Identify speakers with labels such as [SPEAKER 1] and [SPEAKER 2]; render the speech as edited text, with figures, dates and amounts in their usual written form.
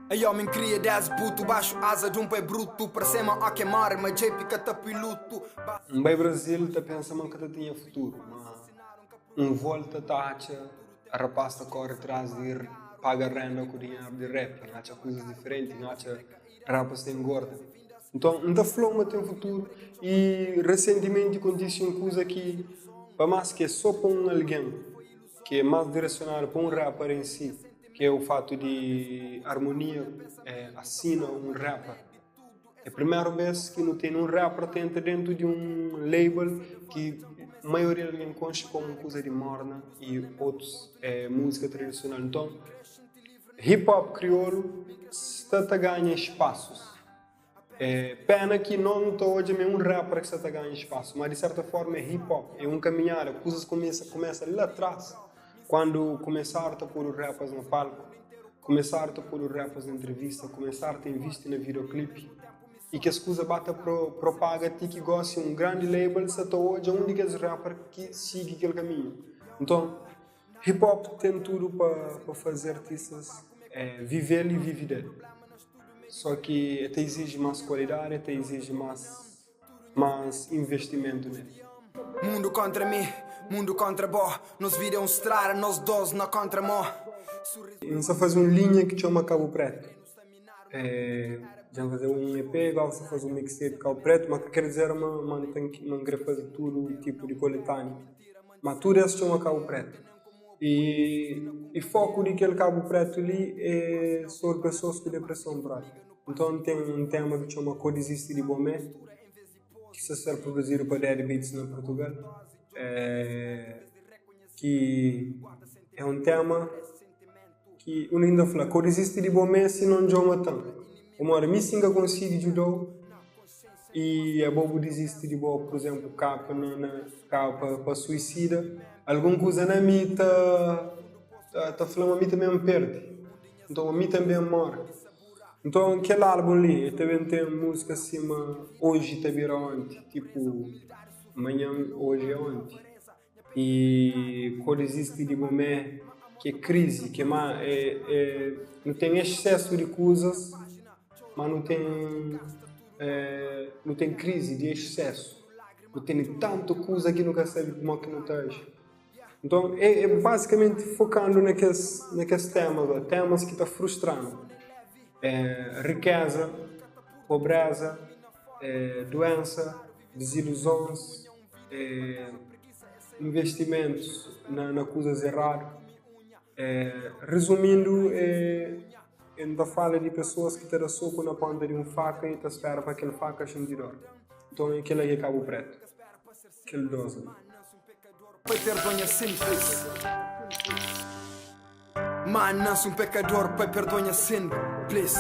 [SPEAKER 1] Aí homem cria 10 puto, baixo asa de um pé bruto, para cima a queimar, mas já pica tá piloto.
[SPEAKER 2] Um bem Brasil tá pensando que tinha futuro, mas volta taxa, a rapaz tá corre atrás de ir, paga renda com dinheiro de rap, acha coisas diferentes, acha rapas tem engorda. Então, não floma tem futuro e recentemente aconteceu uma coisa que, para mais que é só para um alguém, que é mais direcionado para um rapper em si, que é o fato de harmonia assina um rapper. É a primeira vez que não tem um rapper que entra dentro de um label que a maioria de alguém conhece como coisa de morna e outros música tradicional. Então, hip hop crioulo está a ganhar espaços. Pena que não estou hoje é um rapper que está a ganhar espaço, mas de certa forma é hip hop, é um caminhar, as coisas começam lá atrás, quando começaram a pôr os rappers no palco, começaram a pôr os rappers na entrevista, começaram a investir no videoclipe, e que as coisas batem propaga ti que gosta de um grande label, se até hoje é um dos rappers que sigue aquele caminho. Então, hip hop tem tudo para fazer artistas viver e viver dele. Só que até exige mais qualidade, até exige mais investimento nele.
[SPEAKER 1] Mundo contra mim, mundo contra bo, nos viram estrar, nós 12 na contramão.
[SPEAKER 2] Eu só fazer uma linha que chama Cabo Preto. Já fazer um EP, igual só fazer um mixtape Cabo Preto, mas quer dizer, não quer fazer tudo tipo de coletâneo. Mas tudo isso chama Cabo Preto. E foco daquele Cabo Preto ali é sobre pessoas com depressão prática. Então tem um tema que chama Codexiste de Bomé, que se será produzido para Daddy Beats na Portugal, que é um tema que o ainda fala, Codexiste de Bomé se não joga tanto. Uma hora me singa consigo judô e a bobo desiste de boa, por exemplo, capa para suicida, alguma coisa na mita tá falando a mim também perde, então a mim também morre. Então aquele álbum ali também tem música acima, hoje te vira ontem, tipo amanhã, hoje é ontem, e quando existe de momento que é crise, que não tem excesso de coisas, mas não tem crise de excesso. Não tem tanto coisa que nunca sabe como é que não está. Então, é basicamente focando naqueles temas que estão frustrando. Riqueza, pobreza, doença, desilusões, investimentos na coisas erradas. Resumindo, ainda fala de pessoas que te dão soco na ponta de uma faca e te espera para aquela faca sentir dor. Então aquele aí é Cabo Preto. Aquele dose.
[SPEAKER 1] Pai perdoa simples. Mas não sou um pecador, pai perdoa simples.